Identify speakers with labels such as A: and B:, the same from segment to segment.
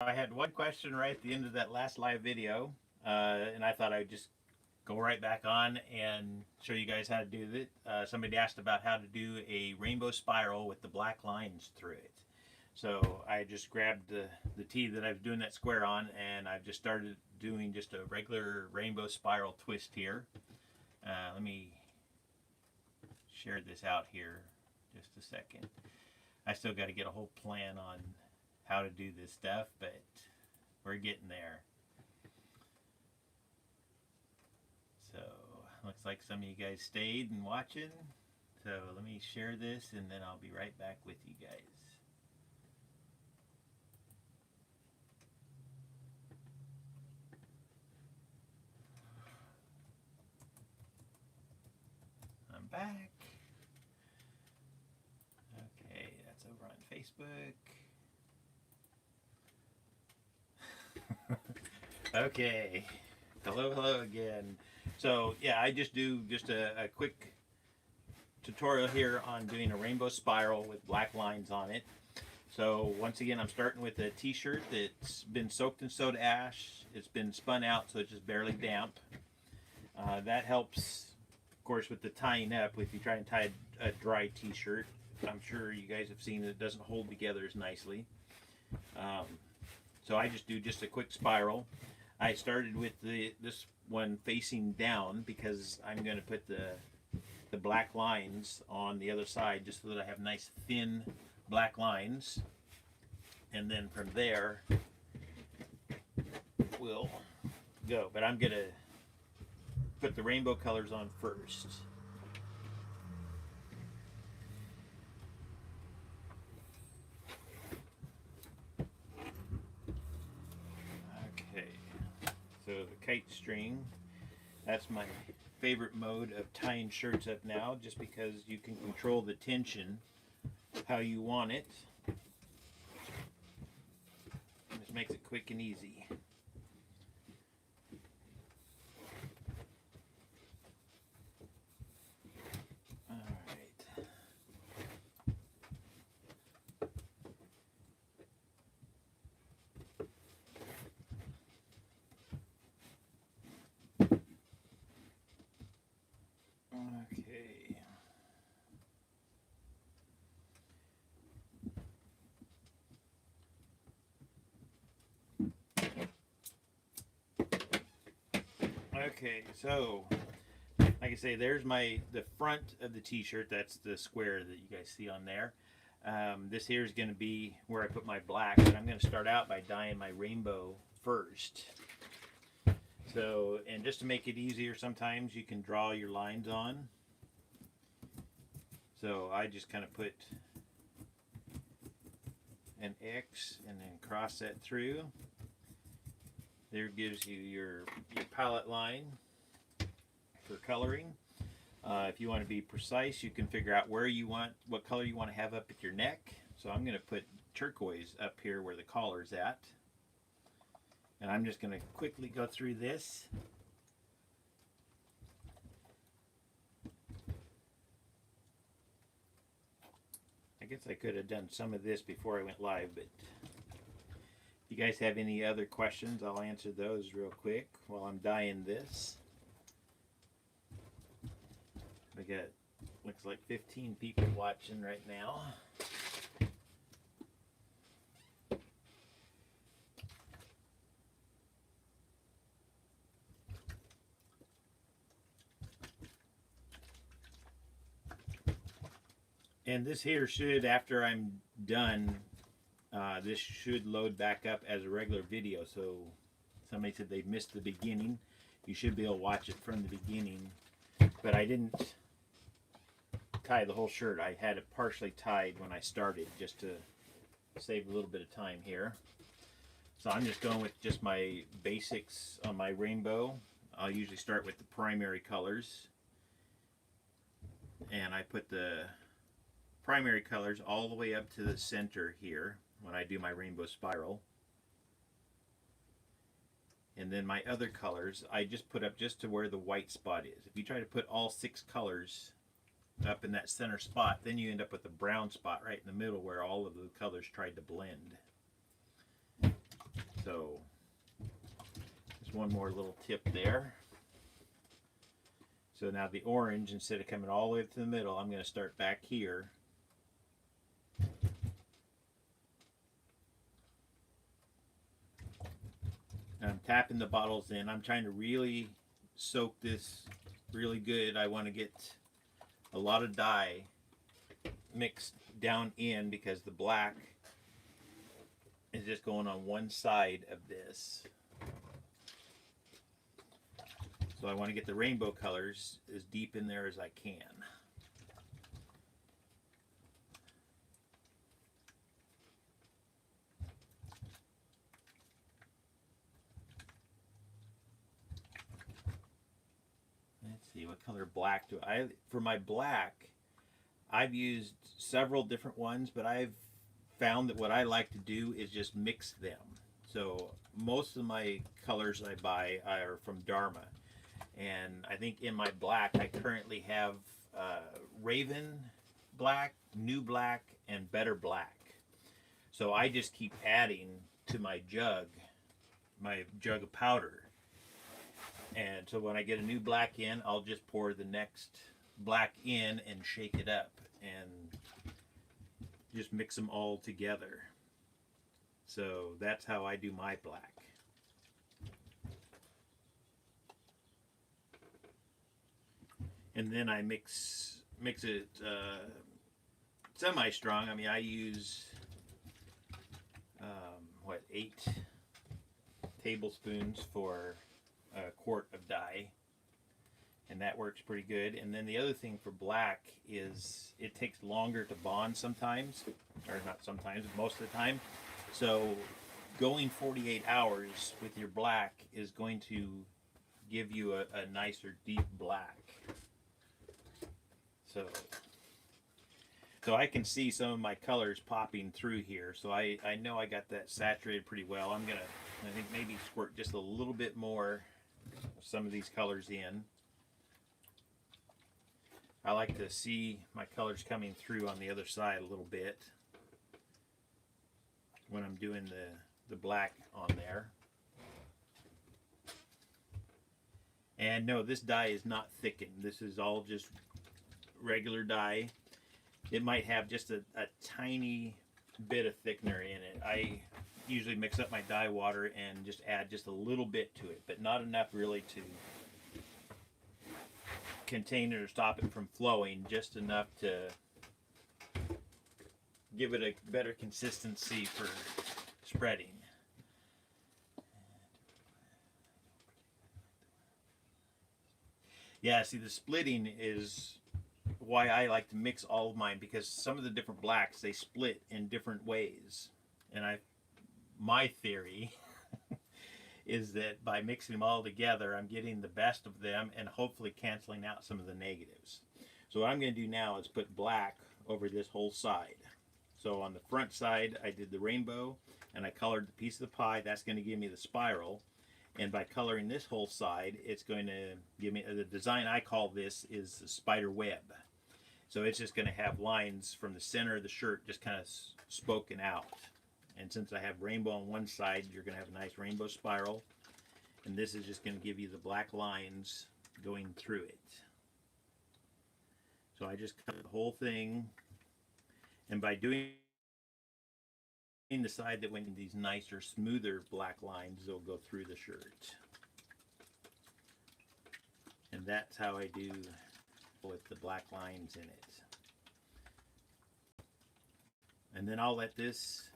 A: I had one question right at the end of that last live video, and I thought I'd just go right back on and show you guys how to do it. Somebody asked about how to do a rainbow spiral with the black lines through it. So I just grabbed the tee that I was doing that square on, and I've just started doing just a regular rainbow spiral twist here. Let me share this out here just a second. I still got to get a whole plan on how to do this stuff, but we're getting there. So looks like some of you guys stayed and watching. So let me share this and then I'll be right back with you guys. I'm back. Okay, that's over on Facebook. Okay, hello again. So yeah, I just do just a quick tutorial here on doing a rainbow spiral with black lines on it. So once again, I'm starting with a t-shirt that's been soaked in soda ash. It's been spun out, so it's just barely damp. That helps, of course, with the tying up. If you try and tie a dry t-shirt, I'm sure you guys have seen that it doesn't hold together as nicely. So I just do just a quick spiral. I started with this one facing down because I'm going to put the black lines on the other side just so that I have nice thin black lines, and then from there we'll go. But I'm going to put the rainbow colors on first. So the kite string, that's my favorite mode of tying shirts up now, just because you can control the tension how you want it. Just makes it quick and easy. Okay. Okay, so like I say, there's the front of the t-shirt. That's the square that you guys see on there. This here is going to be where I put my black, but I'm going to start out by dyeing my rainbow first. So, and just to make it easier, sometimes you can draw your lines on. So I just kind of put an X and then cross that through. There gives you your palette line for coloring. If you want to be precise, you can figure out what color you want to have up at your neck. So I'm going to put turquoise up here where the collar's at. And I'm just going to quickly go through this. I guess I could have done some of this before I went live, but if you guys have any other questions, I'll answer those real quick while I'm dyeing this. We got, looks like 15 people watching right now. And this here should, after I'm done, this should load back up as a regular video. So somebody said they missed the beginning. You should be able to watch it from the beginning. But I didn't tie the whole shirt. I had it partially tied when I started, just to save a little bit of time here. So I'm just going with just my basics on my rainbow. I'll usually start with the primary colors. And I put the primary colors all the way up to the center here when I do my rainbow spiral. And then my other colors I just put up just to where the white spot is. If you try to put all 6 colors up in that center spot, then you end up with a brown spot right in the middle where all of the colors tried to blend. So just one more little tip there. So now the orange, instead of coming all the way up to the middle, I'm going to start back here. And I'm tapping the bottles in. I'm trying to really soak this really good. I want to get a lot of dye mixed down in because the black is just going on one side of this. So I want to get the rainbow colors as deep in there as I can. Let's see, what color black do I, for my black, I've used several different ones, but I've found that what I like to do is just mix them. So most of my colors I buy are from Dharma. And I think in my black, I currently have Raven Black, New Black, and Better Black. So I just keep adding to my jug of powder. And so when I get a new black in, I'll just pour the next black in and shake it up and just mix them all together. So that's how I do my black. And then I mix it semi-strong. I mean, I use 8 tablespoons for a quart of dye, and that works pretty good. And then the other thing for black is it takes longer to bond sometimes, or not sometimes, but most of the time. So going 48 hours with your black is going to give you a nicer deep black. So I can see some of my colors popping through here. So I know I got that saturated pretty well. I think maybe squirt just a little bit more of some of these colors in. I like to see my colors coming through on the other side a little bit when I'm doing the black on there. And no, this dye is not thickened. This is all just regular dye. It might have just a tiny bit of thickener in it. I usually mix up my dye water and just add just a little bit to it, but not enough really to contain it or stop it from flowing, just enough to give it a better consistency for spreading. Yeah, see, the splitting is why I like to mix all of mine, because some of the different blacks, they split in different ways. And my theory is that by mixing them all together, I'm getting the best of them and hopefully canceling out some of the negatives. So what I'm going to do now is put black over this whole side. So on the front side, I did the rainbow and I colored the piece of the pie. That's going to give me the spiral. And by coloring this whole side, it's going to give me, the design I call this is the spider web. So it's just going to have lines from the center of the shirt just kind of spoken out. And since I have rainbow on one side, you're going to have a nice rainbow spiral. And this is just going to give you the black lines going through it. So I just cut the whole thing. And by doing the side that went in these nicer, smoother black lines, they'll go through the shirt. And that's how I do with the black lines in it. And then I'll let this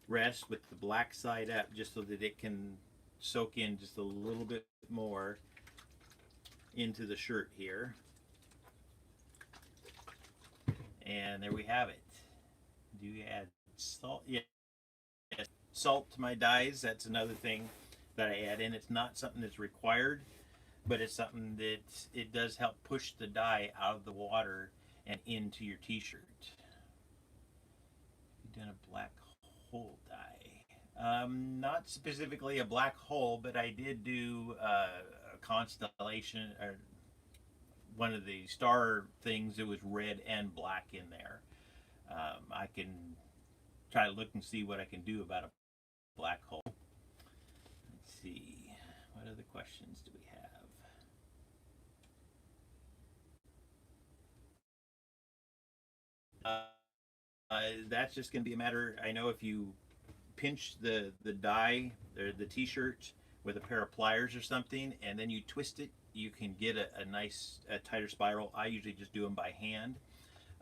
A: rest with the black side up just so that it can soak in just a little bit more into the shirt here. And there we have it. Do you add salt? Yeah. Salt to my dyes, that's another thing that I add in. It's not something that's required, but it's something that it does help push the dye out of the water and into your t-shirt. You've done a black hole dye. Not specifically a black hole, but I did do a constellation, or one of the star things that was red and black in there. I can try to look and see what I can do about a black hole. questions do we have? That's just going to be a matter. I know if you pinch the dye or the t-shirt with a pair of pliers or something, and then you twist it, you can get a nice tighter spiral. I usually just do them by hand.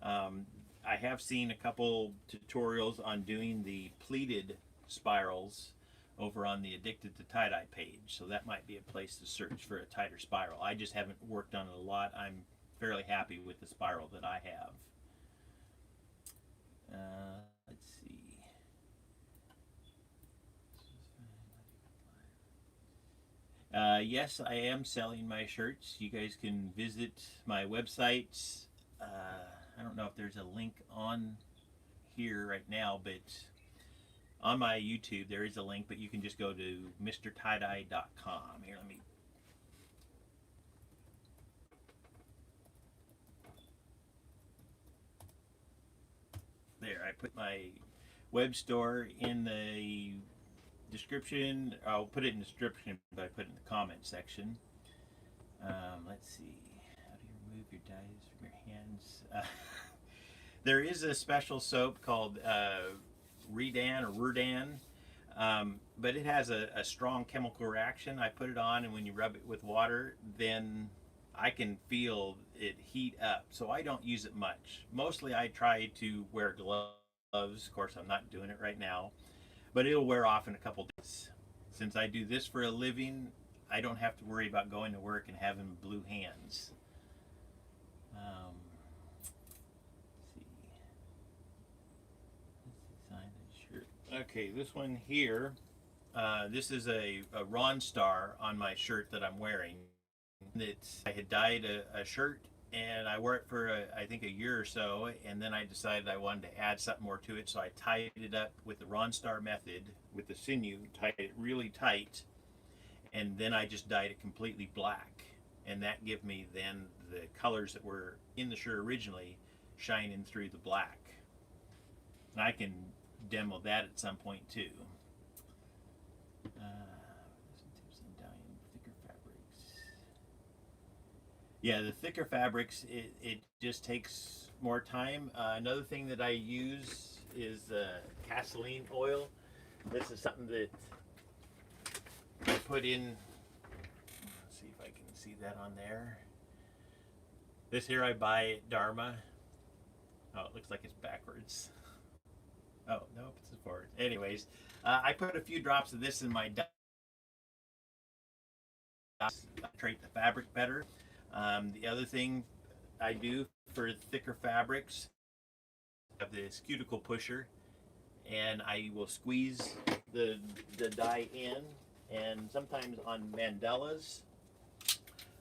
A: I have seen a couple tutorials on doing the pleated spirals over on the Addicted to Tie-Dye page, so that might be a place to search for a tighter spiral. I just haven't worked on it a lot. I'm fairly happy with the spiral that I have. Let's see. Yes, I am selling my shirts. You guys can visit my website. I don't know if there's a link on here right now, but on my YouTube there is a link, but you can just go to MrTieDye.com. Here, let me. There, I put my web store in the description. I'll put it in the description, but I put it in the comment section. Let's see. How do you remove your dyes from your hands? There is a special soap called Redan or Rudan, but it has a strong chemical reaction. I put it on, and when you rub it with water, then I can feel it heat up. So I don't use it much. Mostly I try to wear gloves. Of course, I'm not doing it right now, but it'll wear off in a couple days. Since I do this for a living, I don't have to worry about going to work and having blue hands. Okay, this one here, this is a Ron Star on my shirt that I'm wearing. I had dyed a shirt, and I wore it for I think a year or so, and then I decided I wanted to add something more to it, so I tied it up with the Ron Star method with the sinew, tied it really tight, and then I just dyed it completely black, and that gave me then the colors that were in the shirt originally shining through the black. And I can demo that at some point too. Thicker fabrics. Yeah, the thicker fabrics, it just takes more time. Another thing that I use is gasoline oil. This is something that I put in. Let's see if I can see that on there. This here I buy at Dharma. Oh, it looks like it's backwards. Oh, no, it's forward. Anyways, I put a few drops of this in my dye to penetrate the fabric better. The other thing I do for thicker fabrics, I have this cuticle pusher, and I will squeeze the dye in, and sometimes on mandalas,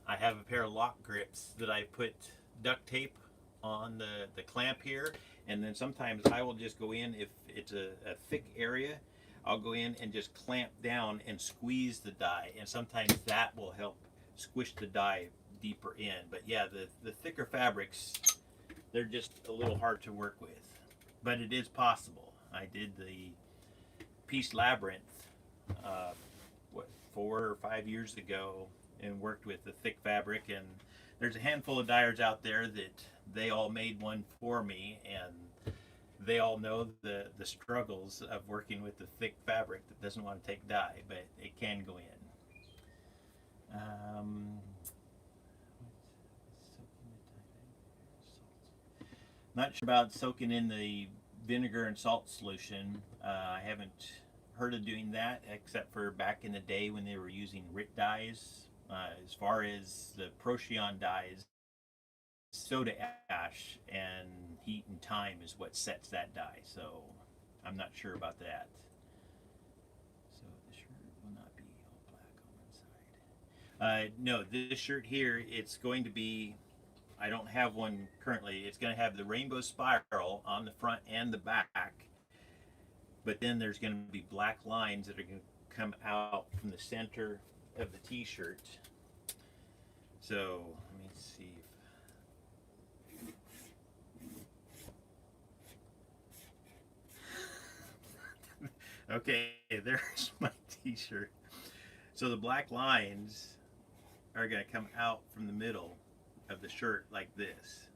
A: I have a pair of lock grips that I put duct tape on the clamp here, and then sometimes I will just go in, if it's a thick area, I'll go in and just clamp down and squeeze the dye, and sometimes that will help squish the dye deeper in. But yeah, the thicker fabrics, they're just a little hard to work with, but it is possible. I did the Peace Labyrinth 4 or 5 years ago and worked with the thick fabric, and there's a handful of dyers out there that they all made one for me, and they all know the struggles of working with the thick fabric that doesn't want to take dye, but it can go in. Not sure about soaking in the vinegar and salt solution. I haven't heard of doing that except for back in the day when they were using RIT dyes. As far as the Procyon dyes, soda ash and heat and time is what sets that dye, so I'm not sure about that. So the shirt will not be all black on one side. No, this shirt here, it's going to be, I don't have one currently, it's going to have the rainbow spiral on the front and the back, but then there's going to be black lines that are going to come out from the center of the t-shirt. So let me see. Okay, there's my t-shirt. So the black lines are going to come out from the middle of the shirt like this.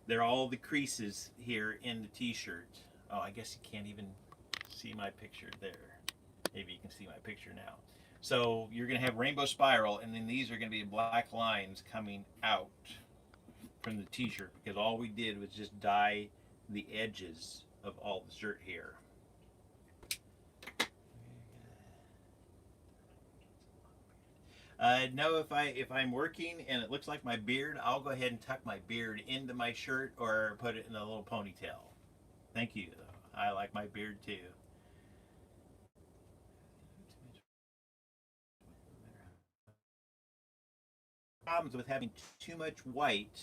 A: They're all the creases here in the t-shirt. Oh, I guess you can't even see my picture there. Maybe you can see my picture now. So you're going to have rainbow spiral, and then these are going to be black lines coming out from the t-shirt, because all we did was just dye the edges of all the shirt here. No, if I'm working and it looks like my beard, I'll go ahead and tuck my beard into my shirt or put it in a little ponytail. Thank you. I like my beard too. Problems with having too much white.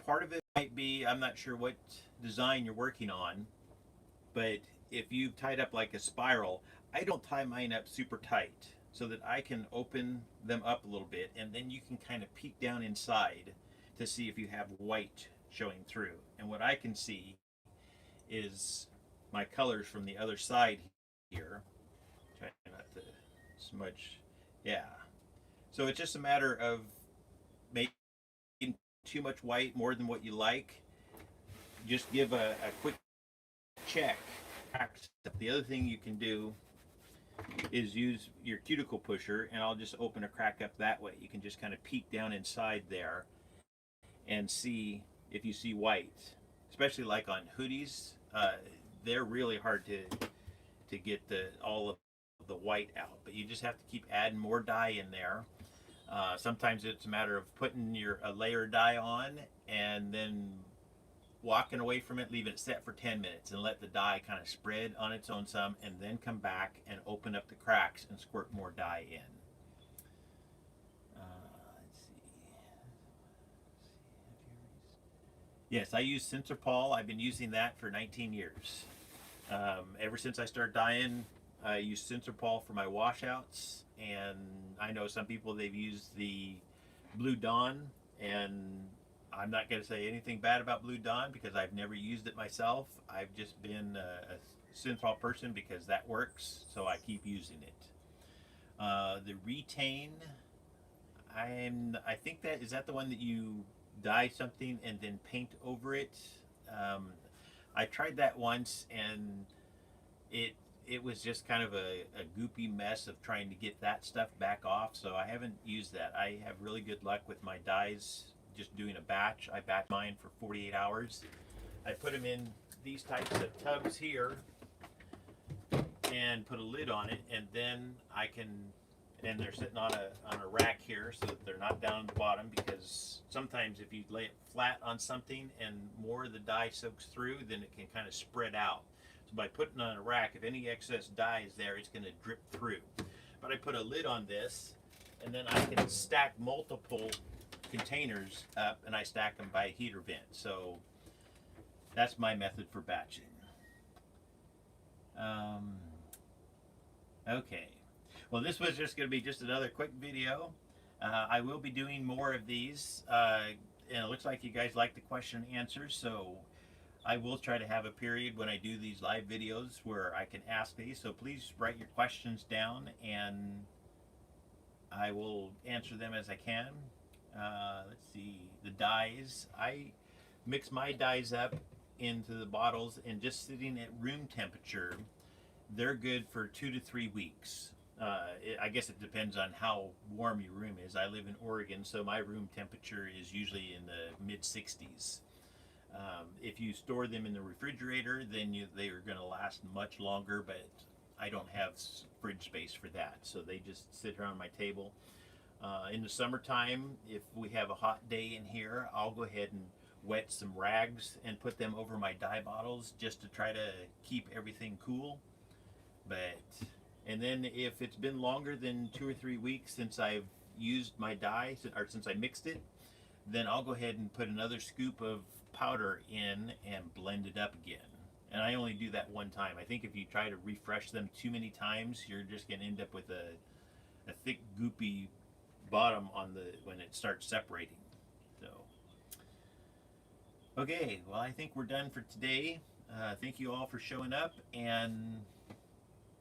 A: Part of it might be, I'm not sure what design you're working on, but if you've tied up like a spiral, I don't tie mine up super tight so that I can open them up a little bit, and then you can kind of peek down inside to see if you have white showing through. And what I can see is my colors from the other side here. Trying not to smudge. Yeah. So it's just a matter of making too much white, more than what you like. Just give a quick check. The other thing you can do is use your cuticle pusher, and I'll just open a crack up that way. You can just kind of peek down inside there and see if you see white, especially like on hoodies. They're really hard to get all of the white out, but you just have to keep adding more dye in there. Sometimes it's a matter of putting a layer of dye on and then walking away from it, leaving it set for 10 minutes and let the dye kind of spread on its own some, and then come back and open up the cracks and squirt more dye in. Let's see. Yes, I use Sensorpol. I've been using that for 19 years. Ever since I started dyeing, I use Sensorpol for my washouts, and I know some people, they've used the Blue Dawn, and I'm not going to say anything bad about Blue Dawn because I've never used it myself. I've just been a Sensorpol person because that works, so I keep using it. The Retain, I think is that the one that you dye something and then paint over it? I tried that once, and it was just kind of a goopy mess of trying to get that stuff back off, so I haven't used that. I have really good luck with my dyes just doing a batch. I batch mine for 48 hours. I put them in these types of tubs here and put a lid on it, and then and they're sitting on a rack here so that they're not down at the bottom, because sometimes if you lay it flat on something and more of the dye soaks through, then it can kind of spread out. So by putting on a rack, if any excess dye is there, it's going to drip through. But I put a lid on this, and then I can stack multiple containers up, and I stack them by heater vent. So that's my method for batching. Okay. Well, this was just going to be just another quick video. I will be doing more of these, and it looks like you guys like the question and answers, so I will try to have a period when I do these live videos where I can ask these. So please write your questions down, and I will answer them as I can. Let's see, the dyes. I mix my dyes up into the bottles, and just sitting at room temperature, they're good for 2 to 3 weeks. I guess it depends on how warm your room is. I live in Oregon, so my room temperature is usually in the mid-60s. If you store them in the refrigerator, then they are going to last much longer, but I don't have fridge space for that, so they just sit around my table. In the summertime, if we have a hot day in here, I'll go ahead and wet some rags and put them over my dye bottles just to try to keep everything cool. And then if it's been longer than 2 or 3 weeks since I've used my dye, or since I mixed it, then I'll go ahead and put another scoop of powder in and blend it up again. And I only do that one time. I think if you try to refresh them too many times, you're just going to end up with a thick, goopy bottom on when it starts separating. So, okay, well, I think we're done for today. Thank you all for showing up, and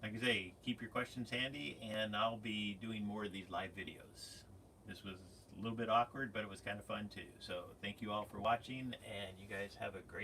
A: like I say, keep your questions handy, and I'll be doing more of these live videos. This was a little bit awkward, but it was kind of fun too. So thank you all for watching, and you guys have a great